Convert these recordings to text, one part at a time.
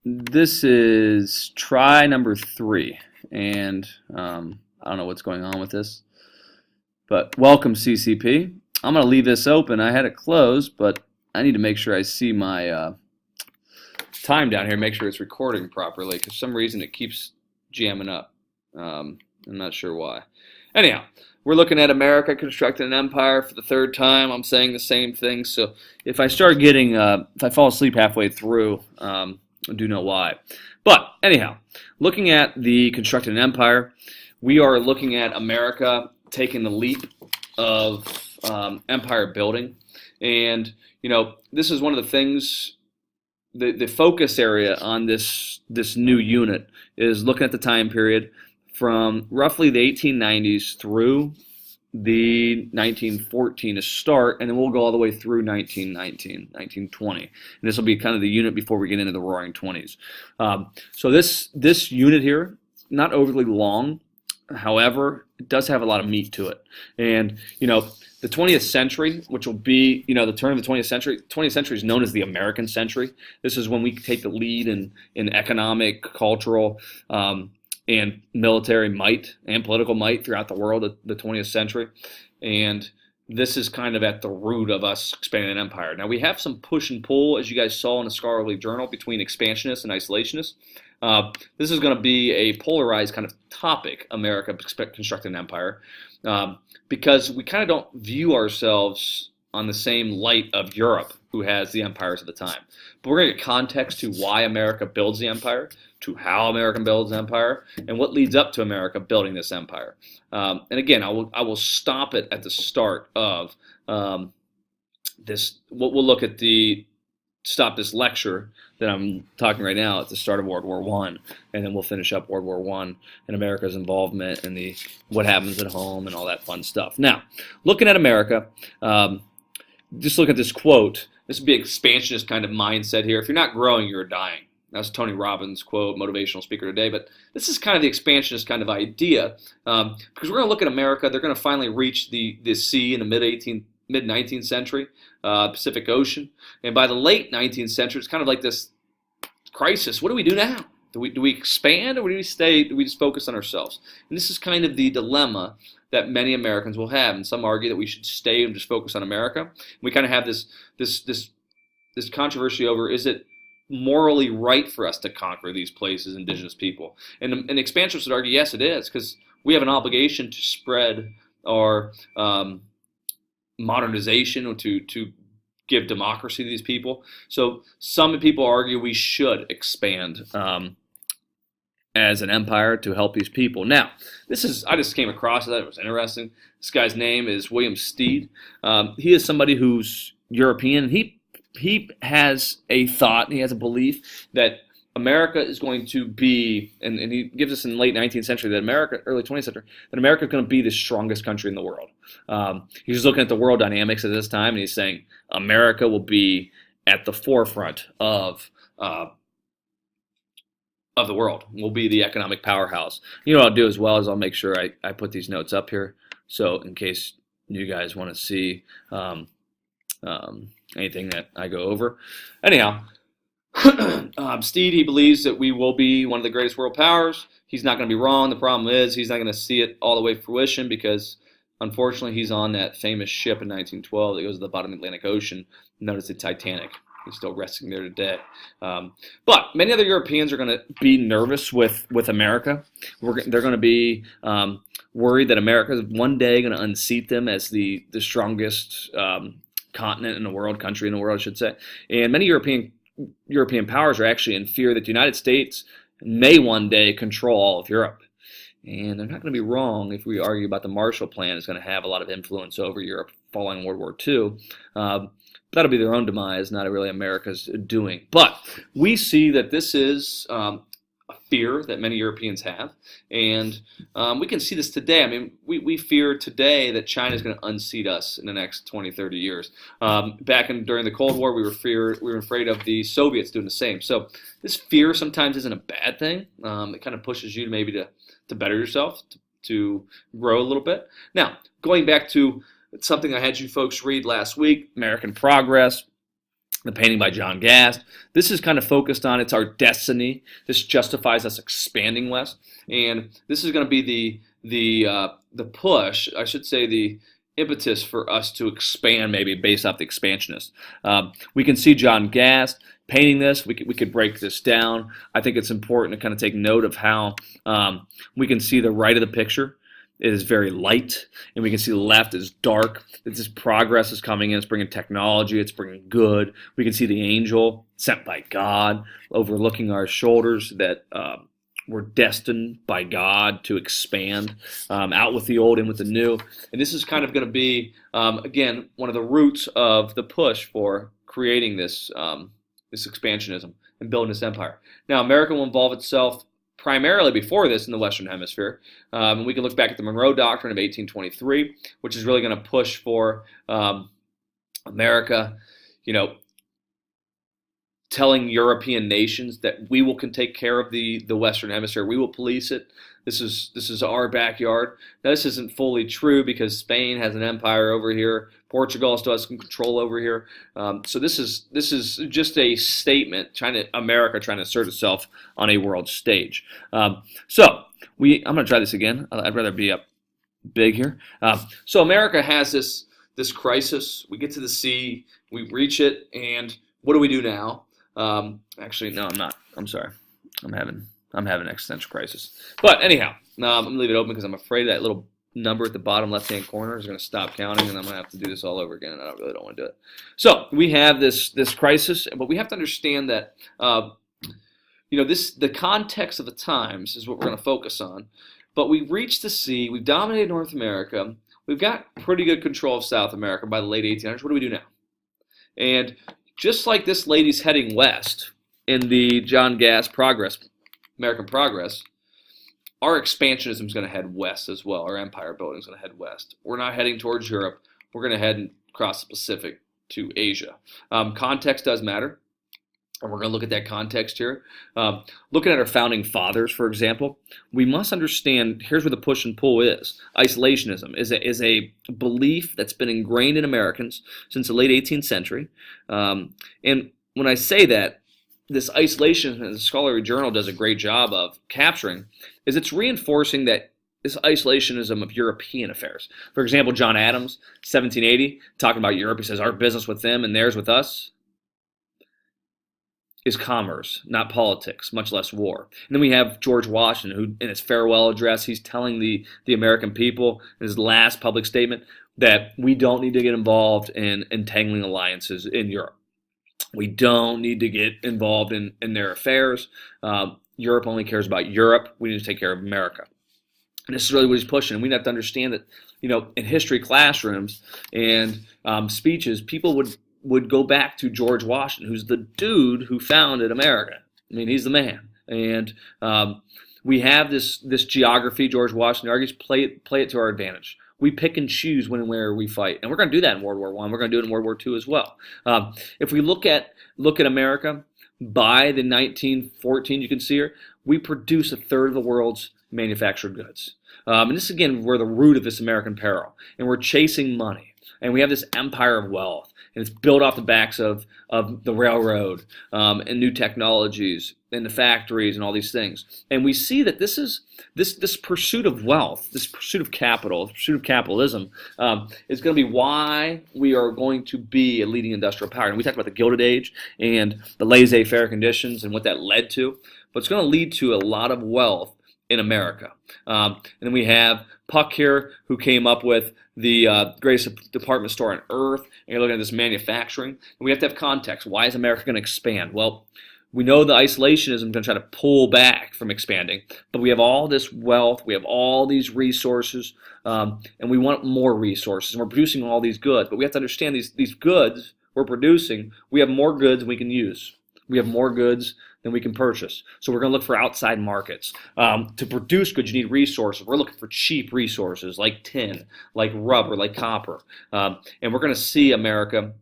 This is try number 3, and I don't know what's going on with this, but welcome CCP. I'm going to leave this open. I had it closed, but I need to make sure I see my time down here, make sure it's recording properly, because for some reason it keeps jamming up. I'm not sure why. Anyhow, we're looking at America constructing an empire for the third time. I'm saying the same thing, so if I start getting, if I fall asleep halfway through, I do know why. But anyhow, looking at the constructed empire, we are looking at America taking the leap of empire building, and this is one of the things. The focus area on this new unit is looking at the time period from roughly the 1890s through the 1914 to start, and then we'll go all the way through 1919, 1920. And this will be kind of the unit before we get into the Roaring Twenties. So this unit here, not overly long, however, it does have a lot of meat to it. And the 20th century, which will be the turn of the 20th century. 20th century is known as the American century. This is when we take the lead in economic, cultural, and military might and political might throughout the world of the 20th century. And this is kind of at the root of us expanding an empire. Now, we have some push and pull, as you guys saw in the Scholarly Journal, between expansionists and isolationists. This is going to be a polarized kind of topic, America constructing an empire, because we kind of don't view ourselves on the same light of Europe, who has the empires of the time. But we're going to get context to why America builds the empire, to how America builds an empire, and what leads up to America building this empire. And again, I will stop it at the start of this. We'll look at stop this lecture that I'm talking right now at the start of World War I, and then we'll finish up World War I and America's involvement and what happens at home and all that fun stuff. Now, looking at America, just look at this quote. This would be an expansionist kind of mindset here. If you're not growing, you're dying. That's Tony Robbins' quote, motivational speaker today. But this is kind of the expansionist kind of idea, because we're going to look at America. They're going to finally reach the sea in the mid-19th century, Pacific Ocean. And by the late 19th century, it's kind of like this crisis. What do we do now? Do we expand, or do we stay? Do we just focus on ourselves? And this is kind of the dilemma that many Americans will have. And some argue that we should stay and just focus on America. We kind of have this controversy over, is it morally right for us to conquer these places, indigenous people? And expansionists would argue, yes, it is, because we have an obligation to spread our modernization, or to give democracy to these people. So some people argue we should expand as an empire to help these people. Now, I just came across it. It was interesting. This guy's name is William Stead. He is somebody who's European. He has a thought, he has a belief that America is going to be, and he gives us in the late 19th century, early 20th century, that America is going to be the strongest country in the world. He's looking at the world dynamics at this time, and he's saying America will be at the forefront of the world. We'll be the economic powerhouse. What I'll do as well is I'll make sure I put these notes up here, so in case you guys want to see anything that I go over. Anyhow, Stead, he believes that we will be one of the greatest world powers. He's not going to be wrong. The problem is he's not going to see it all the way to fruition, because unfortunately he's on that famous ship in 1912 that goes to the bottom of the Atlantic Ocean, known as the Titanic. He's still resting there today. But many other Europeans are going to be nervous with America. They're going to be worried that America is one day going to unseat them as the strongest continent in the world, country in the world, I should say. And many European powers are actually in fear that the United States may one day control all of Europe. And they're not going to be wrong if we argue about the Marshall Plan is going to have a lot of influence over Europe following World War II. That'll be their own demise, not really America's doing. But we see that this is a fear that many Europeans have. And we can see this today. I mean, we fear today that China is going to unseat us in the next 20, 30 years. During the Cold War, we were afraid of the Soviets doing the same. So this fear sometimes isn't a bad thing. It kind of pushes you to better yourself, to grow a little bit. Now, going back to something I had you folks read last week, American Progress. The painting by John Gast. This is kind of focused on it's our destiny. This justifies us expanding west, and this is going to be the push, I should say, the impetus for us to expand, maybe based off the expansionist. We can see John Gast painting this. We could break this down. I think it's important to kind of take note of how we can see the right of the picture. It is very light, and we can see the left is dark. This progress is coming in. It's bringing technology. It's bringing good. We can see the angel sent by God overlooking our shoulders, that we're destined by God to expand out with the old, in with the new. And this is kind of going to be, again, one of the roots of the push for creating this, this expansionism and building this empire. Now, America will involve itself primarily before this in the Western Hemisphere. And we can look back at the Monroe Doctrine of 1823, which is really going to push for America, telling European nations that we can take care of the Western Hemisphere. We will police it. This is our backyard. Now, this isn't fully true because Spain has an empire over here. Portugal still has some control over here. So this is just a statement, America trying to assert itself on a world stage. So I'm going to try this again. I'd rather be up big here. So America has this crisis. We get to the sea, we reach it, and what do we do now? Actually, no, I'm not. I'm sorry. I'm having an existential crisis. But anyhow, I'm going to leave it open because I'm afraid that little number at the bottom left-hand corner is going to stop counting, and I'm going to have to do this all over again, and I really don't want to do it. So we have this crisis, but we have to understand that the context of the times is what we're going to focus on. But we've reached the sea. We've dominated North America. We've got pretty good control of South America by the late 1800s. What do we do now? And just like this lady's heading west in the John Gast American Progress, our expansionism is going to head west as well. Our empire building is going to head west. We're not heading towards Europe. We're going to head across the Pacific to Asia. Context does matter, and we're going to look at that context here. Looking at our founding fathers, for example, we must understand, here's where the push and pull is. Isolationism is a belief that's been ingrained in Americans since the late 18th century. And when I say that, this isolation, as the Scholarly Journal does a great job of capturing, is it's reinforcing that this isolationism of European affairs. For example, John Adams, 1780, talking about Europe, he says, our business with them and theirs with us is commerce, not politics, much less war. And then we have George Washington, who in his farewell address, he's telling the American people in his last public statement that we don't need to get involved in entangling alliances in Europe. We don't need to get involved in their affairs. Europe only cares about Europe. We need to take care of America. And this is really what he's pushing. And we have to understand that, in history classrooms and speeches, people would go back to George Washington, who's the dude who founded America. I mean, he's the man. And we have this geography, George Washington argues, play it to our advantage. We pick and choose when and where we fight. And we're going to do that in World War I. We're going to do it in World War II as well. If we look at America, by the 1914, you can see here, we produce a third of the world's manufactured goods. And this, again, we're the root of this American peril. And we're chasing money. And we have this empire of wealth. And it's built off the backs of the railroad and new technologies and the factories and all these things. And we see that this pursuit of wealth, this pursuit of capital, this pursuit of capitalism is going to be why we are going to be a leading industrial power. And we talked about the Gilded Age and the laissez-faire conditions and what that led to. But it's going to lead to a lot of wealth in America. And then we have Puck here, who came up with the greatest department store on earth. And you're looking at this manufacturing. And we have to have context. Why is America going to expand? Well, we know the isolationism is going to try to pull back from expanding. But we have all this wealth. We have all these resources. And we want more resources. And we're producing all these goods. But we have to understand these goods we're producing, we have more goods than we can use. We have more goods than we can purchase. So we're going to look for outside markets. To produce goods, you need resources. We're looking for cheap resources like tin, like rubber, like copper. And we're going to see America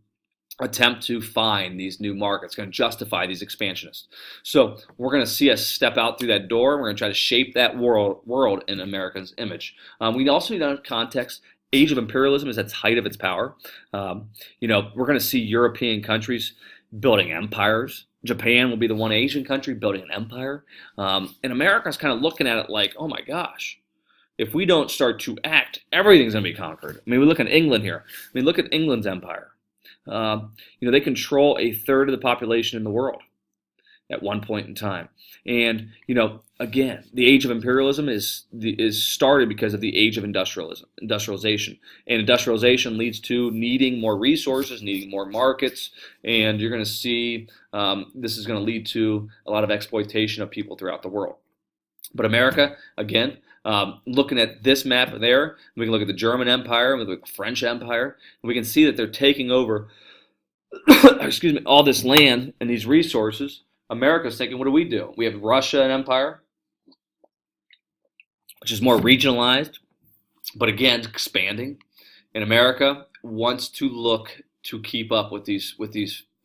attempt to find these new markets, going to justify these expansionists. So we're going to see us step out through that door. We're going to try to shape that world in America's image. We also need to know context. Age of imperialism is at the height of its power. We're going to see European countries building empires. Japan will be the one Asian country building an empire. And America's kind of looking at it like, oh my gosh, if we don't start to act, everything's going to be conquered. I mean, we look at England here. I mean, look at England's empire. They control a third of the population in the world at one point in time. And, again, the age of imperialism is started because of the age of industrialization. And industrialization leads to needing more resources, needing more markets, and you're going to see this is going to lead to a lot of exploitation of people throughout the world. But America, again, looking at this map there, we can look at the German Empire, we can look at the French Empire, and we can see that they're taking over all this land and these resources. America's thinking, what do we do? We have Russia, an empire, which is more regionalized, but again, expanding. And America wants to look to keep up with these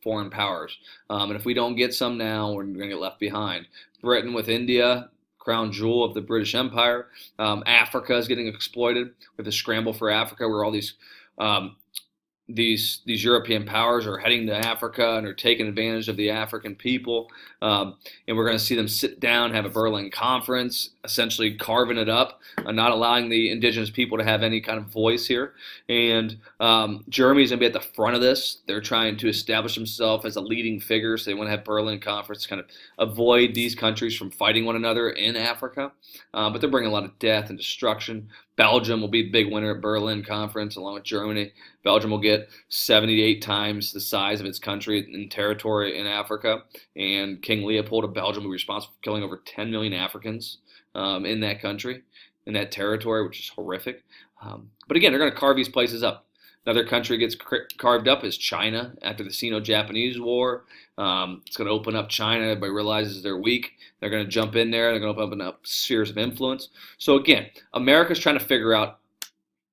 foreign powers. And if we don't get some now, we're going to get left behind. Britain with India, crown jewel of the British Empire. Africa is getting exploited with the scramble for Africa, where all these European powers are heading to Africa and are taking advantage of the African people. And we're going to see them sit down, have a Berlin Conference, essentially carving it up, not allowing the indigenous people to have any kind of voice here. And Germany's going to be at the front of this. They're trying to establish themselves as a leading figure, so they want to have Berlin Conference, kind of avoid these countries from fighting one another in Africa. But they're bringing a lot of death and destruction. Belgium will be the big winner at Berlin Conference, along with Germany. Belgium will get 78 times the size of its country in territory in Africa. And King Leopold of Belgium will be responsible for killing over 10 million Africans in that country, in that territory, which is horrific. But again, they're going to carve these places up. Another country gets carved up is China after the Sino-Japanese War. It's going to open up China. Everybody realizes they're weak. They're going to jump in there. They're going to open up spheres of influence. So again, America's trying to figure out,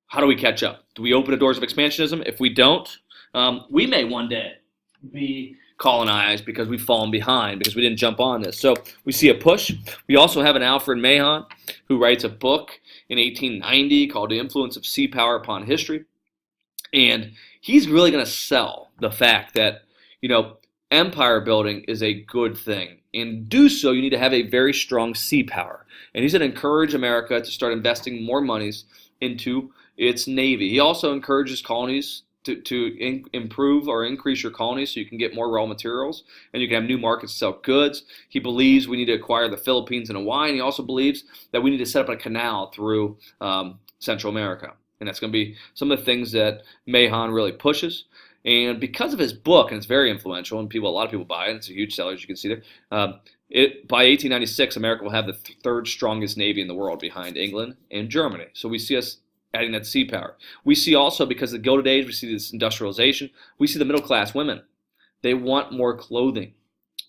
how do we catch up? Do we open the doors of expansionism? If we don't, we may one day be colonized because we've fallen behind, because we didn't jump on this. So we see a push. We also have an Alfred Mahon who writes a book in 1890 called The Influence of Sea Power Upon History. And he's really going to sell the fact that, empire building is a good thing. And to do so, you need to have a very strong sea power. And he's going to encourage America to start investing more monies into its navy. He also encourages colonies to improve or increase your colonies so you can get more raw materials and you can have new markets to sell goods. He believes we need to acquire the Philippines and Hawaii. And he also believes that we need to set up a canal through Central America. And that's going to be some of the things that Mahon really pushes. And because of his book, and it's very influential, and a lot of people buy it, it's a huge seller, as you can see there, by 1896, America will have the third strongest navy in the world behind England and Germany. So we see us adding that sea power. We see also, because of the Gilded Age, we see this industrialization, we see the middle class women. They want more clothing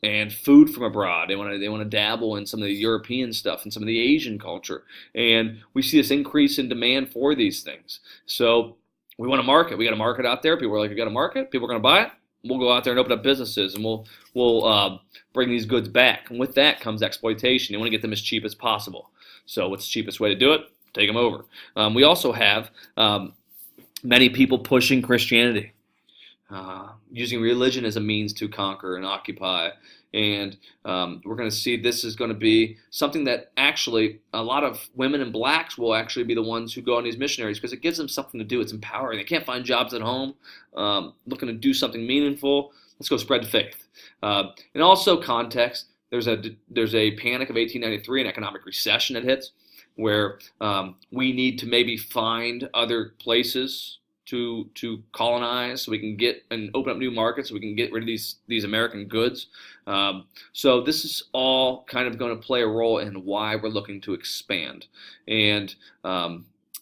and food from abroad. They want to dabble in some of the European stuff and some of the Asian culture. And we see this increase in demand for these things. So we want to market. We got a market out there. People are like, we got a market. People are going to buy it. We'll go out there and open up businesses, and we'll bring these goods back. And with that comes exploitation. You want to get them as cheap as possible. So what's the cheapest way to do it? Take them over. We also have many people pushing Christianity. Using religion as a means to conquer and occupy. And we're going to see this is going to be something that actually a lot of women and blacks will actually be the ones who go on these missionaries, because it gives them something to do. It's empowering. They can't find jobs at home. Looking to do something meaningful. Let's go spread the faith. And also context. There's a panic of 1893, an economic recession that hits, where we need to maybe find other places to colonize, so we can get and open up new markets, so we can get rid of these American goods. So this is all kind of going to play a role in why we're looking to expand. And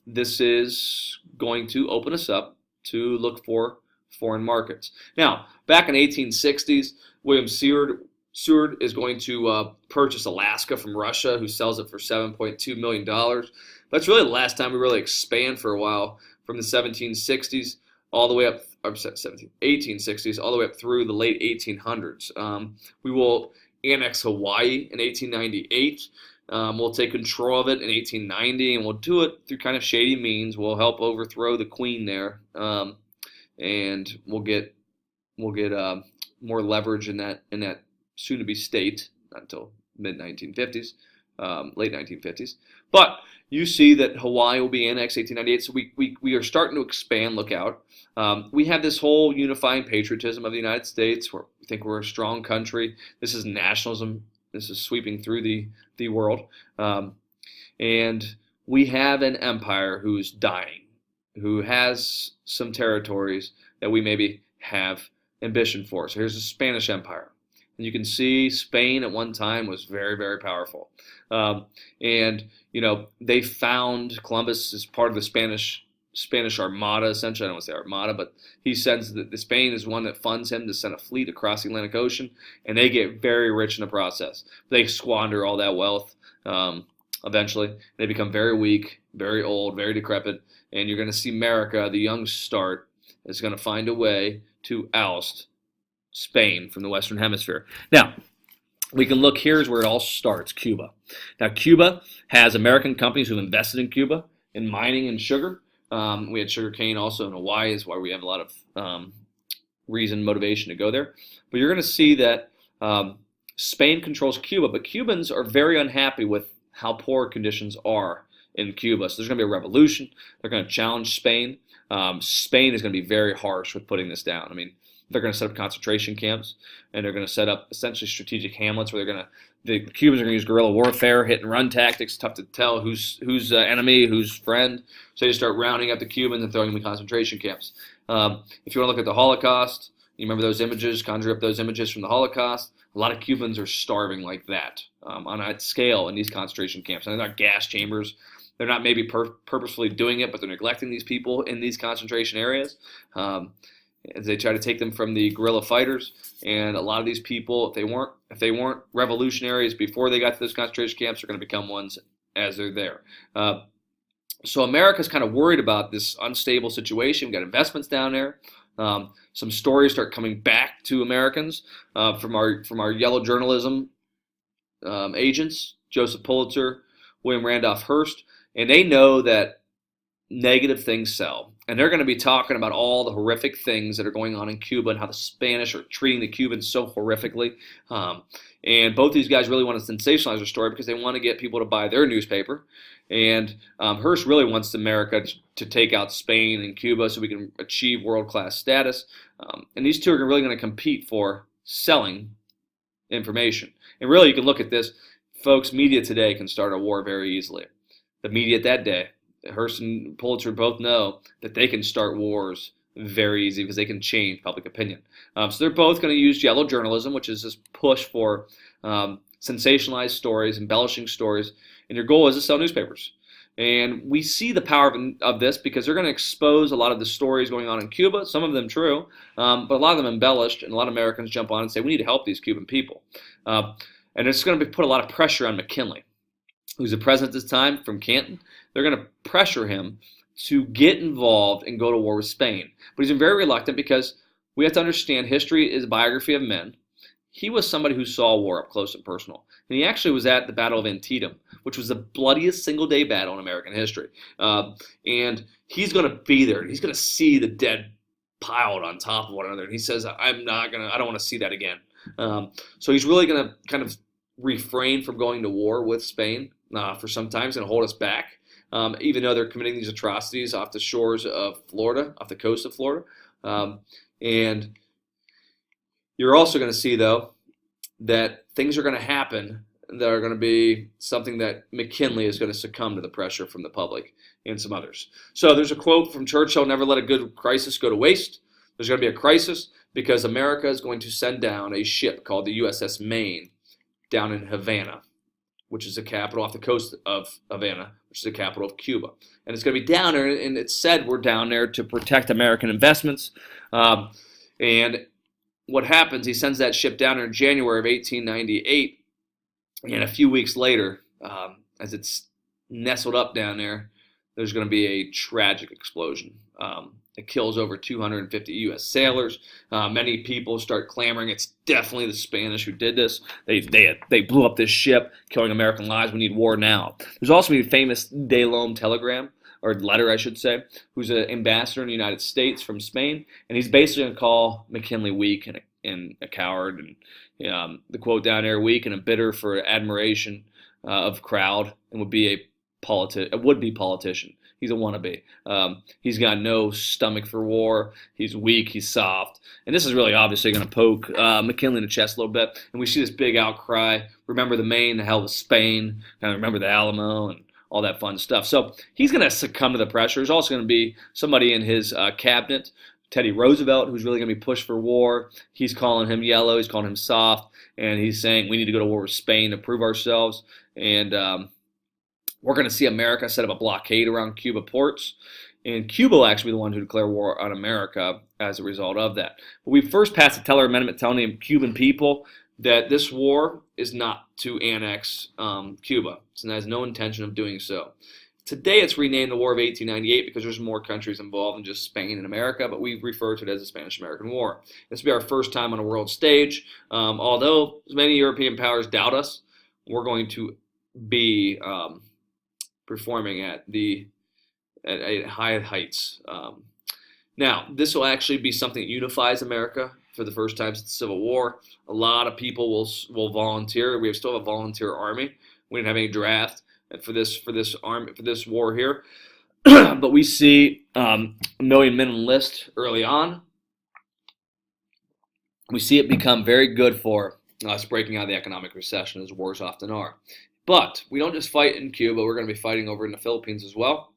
this is going to open us up to look for foreign markets. Now, back in the 1860s, William Seward is going to purchase Alaska from Russia, who sells it for $7.2 million. That's really the last time we really expand for a while, from the 1760s all the way up, or 1860s, all the way up through the late 1800s. We will annex Hawaii in 1898. We'll take control of it in 1890, and we'll do it through kind of shady means. We'll help overthrow the queen there, and we'll get more leverage in that soon-to-be state, not until mid-1950s, late 1950s. But you see that Hawaii will be annexed 1898, so we are starting to expand. Look out. We have this whole unifying patriotism of the United States. We think we're a strong country. This is nationalism. This is sweeping through the world. And we have an empire who's dying, who has some territories that we maybe have ambition for. So here's the Spanish Empire. And you can see Spain at one time was very, very powerful. And, they found Columbus as part of the Spanish Armada, essentially. I don't want to say Armada, but he sends the Spain is one that funds him to send a fleet across the Atlantic Ocean, and they get very rich in the process. They squander all that wealth eventually. They become very weak, very old, very decrepit, and you're going to see America, the young start, is going to find a way to oust Spain from the Western Hemisphere. Now, we can look, here's where it all starts, Cuba. Now, Cuba has American companies who've invested in Cuba in mining and sugar. We had sugar cane also in Hawaii, is why we have a lot of motivation to go there. But you're going to see that Spain controls Cuba, but Cubans are very unhappy with how poor conditions are in Cuba. So there's going to be a revolution. They're going to challenge Spain. Spain is going to be very harsh with putting this down. I mean, they're going to set up concentration camps, and they're going to set up essentially strategic hamlets where the Cubans are going to use guerrilla warfare, hit and run tactics. Tough to tell who's enemy, who's friend. So they start rounding up the Cubans and throwing them in concentration camps. If you want to look at the Holocaust, you remember those images, conjure up those images from the Holocaust. A lot of Cubans are starving like that on a scale in these concentration camps. And they're not gas chambers. They're not maybe purposefully doing it, but they're neglecting these people in these concentration areas. As they try to take them from the guerrilla fighters, and a lot of these people, if they weren't revolutionaries before they got to those concentration camps, are going to become ones as they're there. So America's kind of worried about this unstable situation. We've got investments down there. Some stories start coming back to Americans from our yellow journalism agents, Joseph Pulitzer, William Randolph Hearst, and they know that negative things sell. And they're going to be talking about all the horrific things that are going on in Cuba and how the Spanish are treating the Cubans so horrifically. And both these guys really want to sensationalize their story because they want to get people to buy their newspaper. And Hearst really wants America to take out Spain and Cuba so we can achieve world-class status. And these two are really going to compete for selling information. And really, you can look at this. Folks, media today can start a war very easily. The media at that day, Hearst and Pulitzer both know that they can start wars very easy because they can change public opinion. So they're both going to use yellow journalism, which is this push for sensationalized stories, embellishing stories, and your goal is to sell newspapers. And we see the power of this because they're going to expose a lot of the stories going on in Cuba, some of them true, but a lot of them embellished, and a lot of Americans jump on and say, we need to help these Cuban people. And it's going to put a lot of pressure on McKinley, who's the president at this time from Canton. They're going to pressure him to get involved and go to war with Spain. But he's been very reluctant because we have to understand history is a biography of men. He was somebody who saw war up close and personal. And he actually was at the Battle of Antietam, which was the bloodiest single-day battle in American history. And he's going to be there. He's going to see the dead piled on top of one another. And he says, I don't want to see that again. So he's really going to kind of refrain from going to war with Spain for some time. He's going to hold us back. Even though they're committing these atrocities off the shores of Florida, off the coast of Florida. And you're also going to see, though, that things are going to happen that are going to be something that McKinley is going to succumb to the pressure from the public and some others. So there's a quote from Churchill, never let a good crisis go to waste. There's going to be a crisis because America is going to send down a ship called the USS Maine down in Havana, which is the capital off the coast of Havana, which is the capital of Cuba. And it's going to be down there, and it's said we're down there to protect American investments. And what happens, he sends that ship down there in January of 1898, and a few weeks later, as it's nestled up down there, there's going to be a tragic explosion. It kills over 250 U.S. sailors. Many people start clamoring it's definitely the Spanish who did this. They blew up this ship, killing American lives. We need war now. There's also a famous De Lome telegram, or letter, I should say, who's an ambassador in the United States from Spain, and he's basically going to call McKinley weak and and a coward. And the quote down there, weak and a bitter for admiration of crowd, and would be a would-be politician. He's a wannabe. He's got no stomach for war. He's weak. He's soft. And this is really obviously going to poke McKinley in the chest a little bit. And we see this big outcry. Remember the Maine, the hell of Spain. And remember the Alamo and all that fun stuff. So he's going to succumb to the pressure. There's also going to be somebody in his cabinet, Teddy Roosevelt, who's really going to be pushed for war. He's calling him yellow. He's calling him soft. And he's saying we need to go to war with Spain to prove ourselves. And we're going to see America set up a blockade around Cuba ports. And Cuba will actually be the one who declare war on America as a result of that. But we first passed the Teller Amendment telling the Cuban people that this war is not to annex Cuba. It has no intention of doing so. Today it's renamed the War of 1898 because there's more countries involved than just Spain and America, but we refer to it as the Spanish-American War. This will be our first time on a world stage. Although many European powers doubt us, we're going to be performing at high heights. Now, this will actually be something that unifies America for the first time since the Civil War. A lot of people will volunteer. We still have a volunteer army. We didn't have any draft for this war here, but we see a million men enlist early on. We see it become very good for us breaking out of the economic recession, as wars often are. But we don't just fight in Cuba. We're going to be fighting over in the Philippines as well,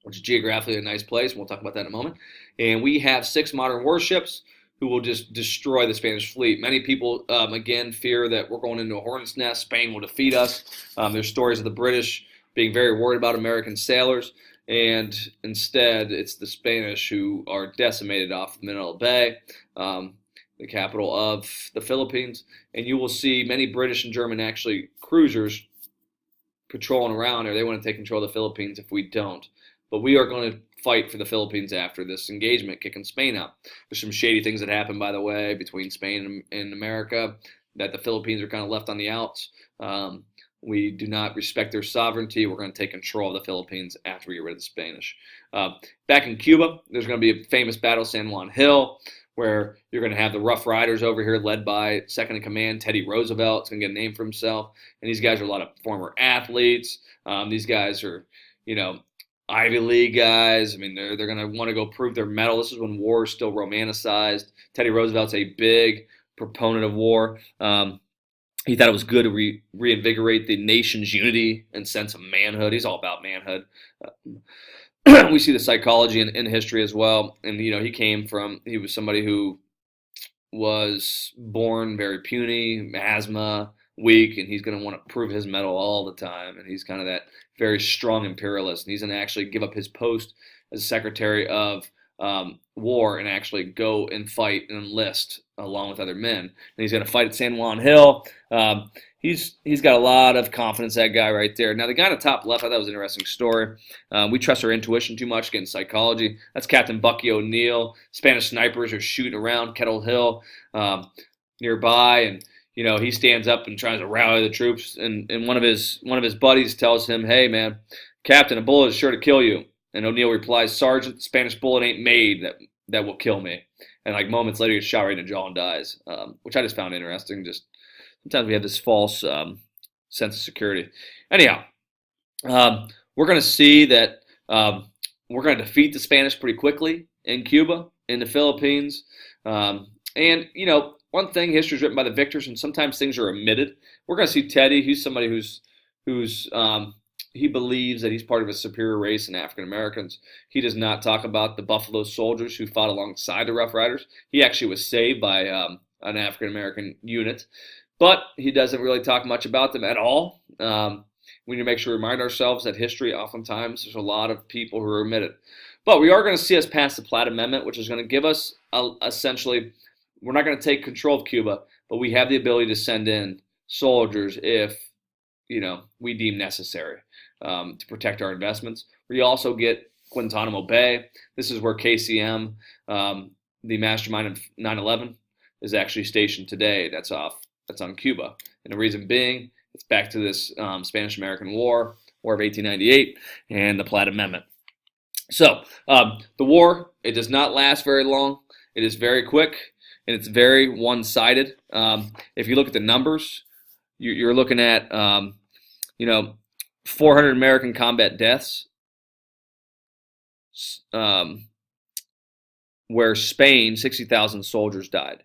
which is geographically a nice place, and we'll talk about that in a moment. And we have 6 modern warships who will just destroy the Spanish fleet. Many people, again, fear that we're going into a hornet's nest. Spain will defeat us. There's stories of the British being very worried about American sailors, and instead it's the Spanish who are decimated off Manila Bay, the capital of the Philippines. And you will see many British and German actually cruisers patrolling around there. They want to take control of the Philippines if we don't. But we are going to fight for the Philippines after this engagement, kicking Spain out. There's some shady things that happen, by the way, between Spain and America, that the Philippines are kind of left on the outs. We do not respect their sovereignty. We're going to take control of the Philippines after we get rid of the Spanish. Back in Cuba, there's going to be a famous battle, San Juan Hill, where you're going to have the Rough Riders over here led by second in command, Teddy Roosevelt. It's going to get a name for himself. And these guys are a lot of former athletes. These guys are, Ivy League guys. I mean, they're going to want to go prove their mettle. This is when war is still romanticized. Teddy Roosevelt's a big proponent of war. He thought it was good to reinvigorate the nation's unity and sense of manhood. He's all about manhood. We see the psychology in history as well. And, he was somebody who was born very puny, asthma, weak, and he's going to want to prove his mettle all the time. And he's kind of that very strong imperialist. And he's going to actually give up his post as Secretary of War and actually go and fight and enlist along with other men. And he's going to fight at San Juan Hill. He's got a lot of confidence, that guy right there. Now, the guy on the top left, I thought that was an interesting story. We trust our intuition too much, getting psychology. That's Captain Bucky O'Neill. Spanish snipers are shooting around Kettle Hill nearby, and he stands up and tries to rally the troops. And one of his buddies tells him, "Hey, man, Captain, a bullet is sure to kill you." And O'Neill replies, "Sergeant, the Spanish bullet ain't made that will kill me." And like moments later, he gets shot right in the jaw and dies, which I just found interesting. Just sometimes we have this false sense of security. Anyhow, we're going to see that we're going to defeat the Spanish pretty quickly in Cuba, in the Philippines. And, one thing, history is written by the victors, and sometimes things are omitted. We're going to see Teddy. He's somebody who's he believes that he's part of a superior race in African Americans. He does not talk about the Buffalo Soldiers who fought alongside the Rough Riders. He actually was saved by an African American unit, but he doesn't really talk much about them at all. We need to make sure we remind ourselves that history, oftentimes, there's a lot of people who are omitted. But we are going to see us pass the Platt Amendment, which is going to give us essentially, we're not going to take control of Cuba, but we have the ability to send in soldiers if we deem necessary to protect our investments. We also get Guantanamo Bay. This is where KCM, the mastermind of 9/11, is actually stationed today. That's on Cuba. And the reason being, it's back to this Spanish-American War, War of 1898, and the Platt Amendment. So the war, it does not last very long. It is very quick. and it's very one-sided. If you look at the numbers, you're looking at 400 American combat deaths, where Spain, 60,000 soldiers died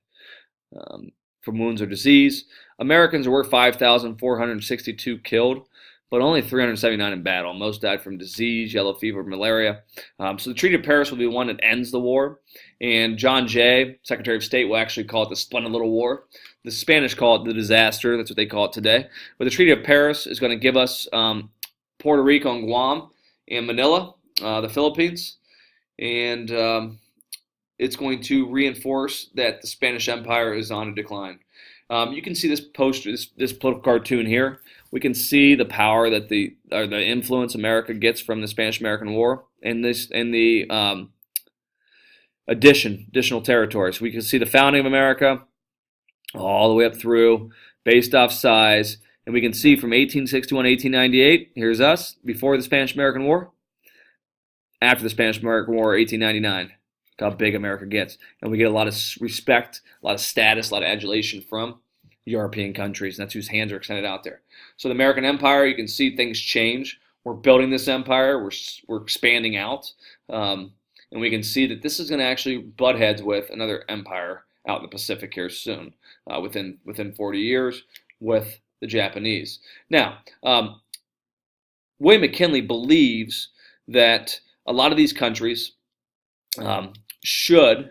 from wounds or disease. Americans were 5,462 killed, but only 379 in battle. Most died from disease, yellow fever, malaria. So the Treaty of Paris will be the one that ends the war. And John Jay, Secretary of State, will actually call it the Splendid Little War. The Spanish call it the disaster. That's what they call it today. But the Treaty of Paris is going to give us Puerto Rico and Guam and Manila, the Philippines. And it's going to reinforce that the Spanish Empire is on a decline. You can see this poster, this political cartoon here. We can see the power that the influence America gets from the Spanish-American War and the additional territories. We can see the founding of America all the way up through, based off size, and we can see from 1861 to 1898. Here's us before the Spanish-American War. After the Spanish-American War, 1899. How big America gets. And we get a lot of respect, a lot of status, a lot of adulation from European countries, and that's whose hands are extended out there. So the American Empire, you can see things change. We're building this empire. We're expanding out. And we can see that this is going to actually butt heads with another empire out in the Pacific here soon, within 40 years with the Japanese. Now, William McKinley believes that a lot of these countries should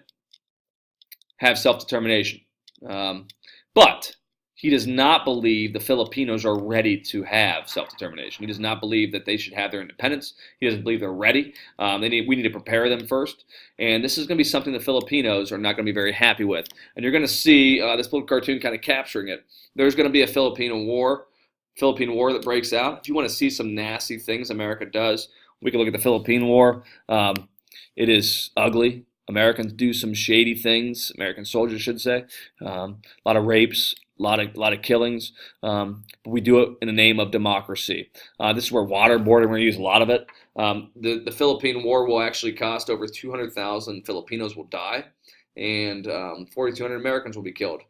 have self-determination. But he does not believe the Filipinos are ready to have self-determination. He does not believe that they should have their independence. He doesn't believe they're ready. We need to prepare them first. And this is going to be something the Filipinos are not going to be very happy with. And you're going to see this little cartoon kind of capturing it. There's going to be a Philippine war that breaks out. If you want to see some nasty things America does, we can look at the Philippine War. It is ugly. Americans do some shady things. American soldiers should say. A lot of rapes, a lot of killings. But we do it in the name of democracy. This is where waterboarding, we're going to use a lot of it. The Philippine War will actually cost over 200,000 Filipinos will die, and 4,200 Americans will be killed.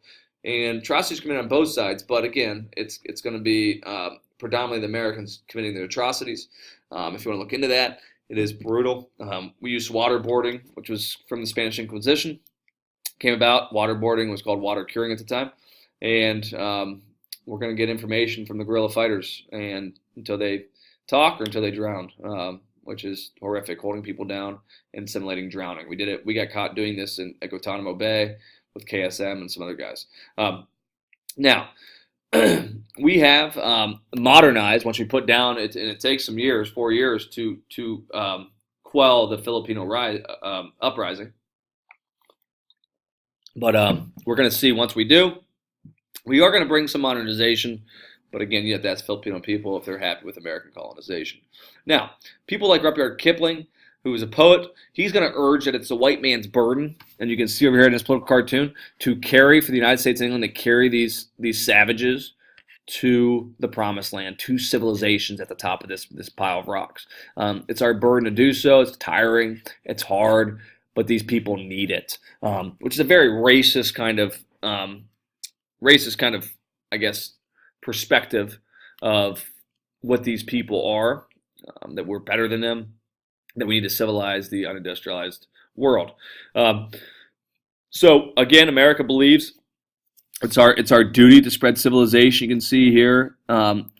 And atrocities committed on both sides, but again, it's going to be predominantly the Americans committing the atrocities. If you want to look into that, it is brutal. We used waterboarding, which was from the Spanish Inquisition. Came about, waterboarding was called water curing at the time. And we're going to get information from the guerrilla fighters and until they talk or until they drown, which is horrific, holding people down and simulating drowning. We did it. We got caught doing this at Guantanamo Bay with KSM and some other guys. Now, we have modernized once we put down it, and it takes some years, 4 years, to quell the Filipino uprising. But we're going to see once we do, we are going to bring some modernization. But again, you have to ask Filipino people if they're happy with American colonization. Now, people like Rudyard Kipling, who is a poet, he's going to urge that it's the white man's burden, and you can see over here in this political cartoon, to carry for the United States and England, to carry these savages to the promised land, to civilizations at the top of this pile of rocks. It's our burden to do so. It's tiring. It's hard, but these people need it, which is a very racist kind of, I guess, perspective of what these people are, that we're better than them, that we need to civilize the unindustrialized world. So again, America believes it's our duty to spread civilization. You can see here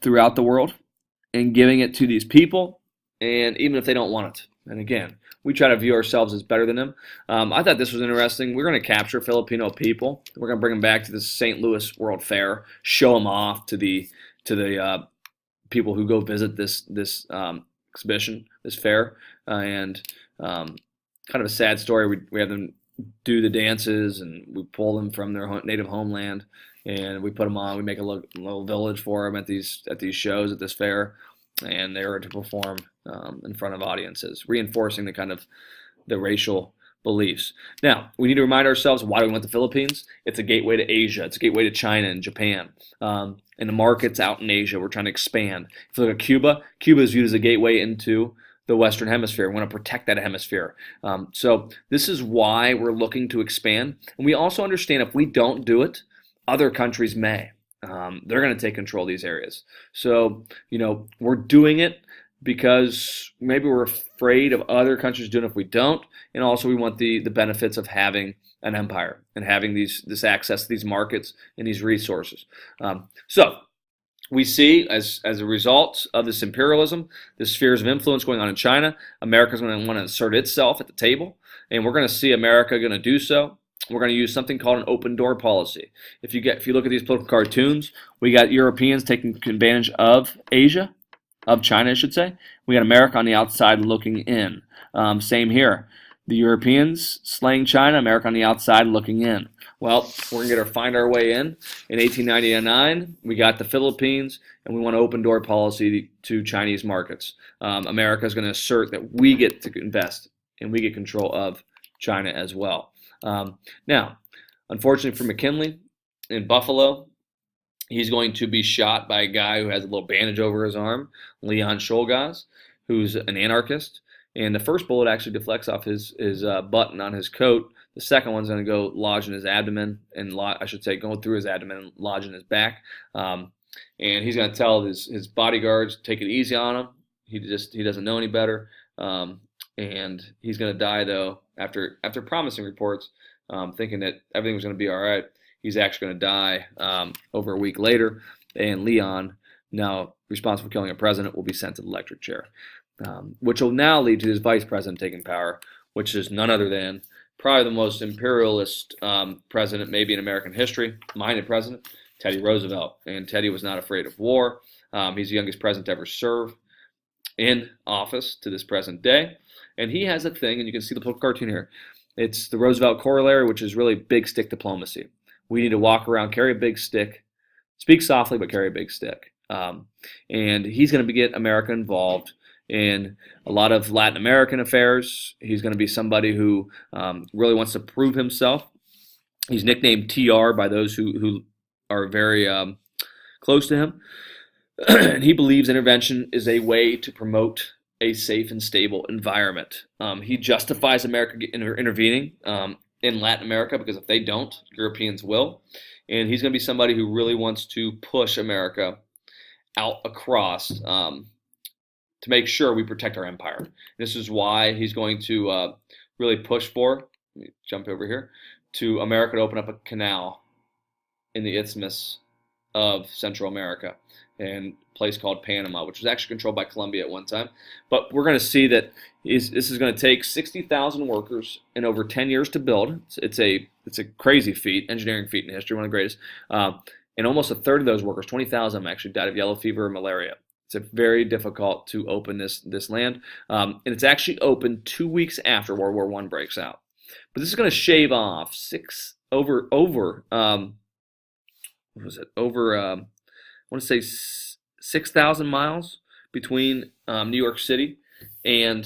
throughout the world, and giving it to these people, and even if they don't want it. And again, we try to view ourselves as better than them. I thought this was interesting. We're going to capture Filipino people. We're going to bring them back to the St. Louis World Fair, show them off to the people who go visit this exhibition, this fair, and kind of a sad story. We have them do the dances, and we pull them from their native homeland, and we put them on. We make a little village for them at these shows at this fair, and they are to perform in front of audiences, reinforcing the racial beliefs. Now, we need to remind ourselves, why do we want the Philippines? It's a gateway to Asia. It's a gateway to China and Japan. And the markets out in Asia, we're trying to expand. If you look at Cuba, Cuba is viewed as a gateway into the Western Hemisphere. We want to protect that hemisphere. So this is why we're looking to expand. And we also understand if we don't do it, other countries may. They're going to take control of these areas. So, we're doing it because maybe we're afraid of other countries doing it if we don't. And also we want the benefits of having an empire and having this access to these markets and these resources. So we see as a result of this imperialism, the spheres of influence going on in China, America's going to want to assert itself at the table, and we're going to see America going to do so. We're going to use something called an open door policy. If you look at these political cartoons, we got Europeans taking advantage of Asia, of China, I should say. We got America on the outside looking in. Same here. The Europeans slaying China, America on the outside looking in. Well, we're going to find our way in. In 1899, we got the Philippines, and we want an open door policy to Chinese markets. America is going to assert that we get to invest and we get control of China as well. Now, unfortunately for McKinley in Buffalo, he's going to be shot by a guy who has a little bandage over his arm, Leon Czolgosz, who's an anarchist. And the first bullet actually deflects off his button on his coat. The second one's going to go lodge in his abdomen, and go through his abdomen and lodge in his back. And he's going to tell his bodyguards, take it easy on him. He doesn't know any better. And he's going to die, though, after promising reports, thinking that everything was going to be all right. He's actually going to die over a week later, and Leon, now responsible for killing a president, will be sent to the electric chair, which will now lead to this vice president taking power, which is none other than probably the most imperialist president maybe in American history, minded president, Teddy Roosevelt. And Teddy was not afraid of war. He's the youngest president to ever serve in office to this present day. And he has a thing, and you can see the political cartoon here. It's the Roosevelt corollary, which is really big stick diplomacy. We need to walk around, carry a big stick, speak softly, but carry a big stick. And he's going to get America involved in a lot of Latin American affairs. He's going to be somebody who really wants to prove himself. He's nicknamed TR by those who are very close to him. And he believes intervention is a way to promote a safe and stable environment. He justifies America intervening in Latin America because if they don't, Europeans will. And he's going to be somebody who really wants to push America out across to make sure we protect our empire. This is why he's going to really push for, let me jump over here, to America to open up a canal in the isthmus of Central America, and a place called Panama, which was actually controlled by Colombia at one time. But we're going to see that this is going to take 60,000 workers and over 10 years to build. It's a crazy feat, engineering feat in history, one of the greatest. And almost a third of those workers, 20,000 of them, actually died of yellow fever or malaria. It's very difficult to open this land, and it's actually opened 2 weeks after World War I breaks out. But this is going to shave off over I want to say 6,000 miles between New York City and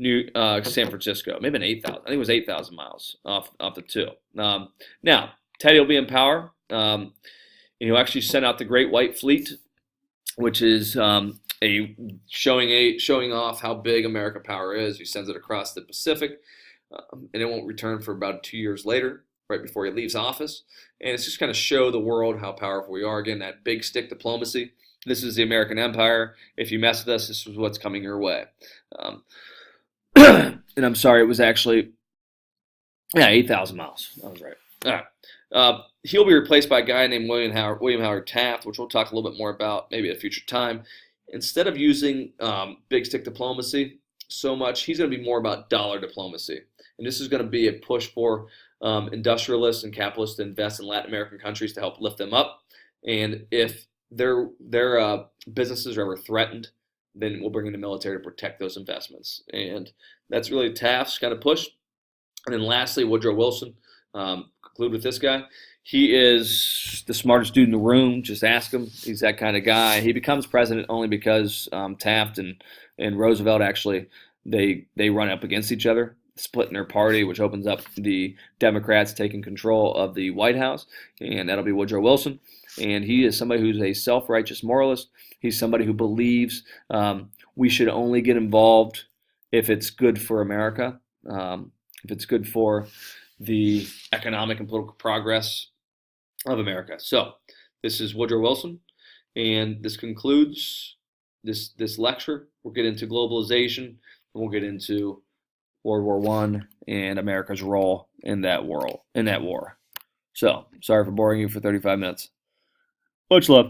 San Francisco. Maybe 8,000. I think it was 8,000 miles off the two. Now, Teddy will be in power. He'll actually send out the Great White Fleet, which is showing off how big American power is. He sends it across the Pacific, and it won't return for about 2 years later, right before he leaves office. And it's just kind of show the world how powerful we are. Again, that big stick diplomacy. This is the American empire. If you mess with us, this is what's coming your way. And I'm sorry, it was actually 8,000 miles. I was right. All right. He'll be replaced by a guy named William Howard Taft, which we'll talk a little bit more about maybe at a future time. Instead of using big stick diplomacy so much, he's going to be more about dollar diplomacy. And this is going to be a push for industrialists and capitalists to invest in Latin American countries to help lift them up. And if their businesses are ever threatened, then we'll bring in the military to protect those investments. And that's really Taft's kind of push. And then lastly, Woodrow Wilson. Conclude with this guy. He is the smartest dude in the room. Just ask him. He's that kind of guy. He becomes president only because Taft and Roosevelt actually they run up against each other. split in their party, which opens up the Democrats taking control of the White House, and that'll be Woodrow Wilson. And he is somebody who's a self-righteous moralist. He's somebody who believes we should only get involved if it's good for America, if it's good for the economic and political progress of America. So this is Woodrow Wilson, and this concludes this lecture. We'll get into globalization, and we'll get into World War I and America's role in that war. So sorry for boring you for 35 minutes. Much love.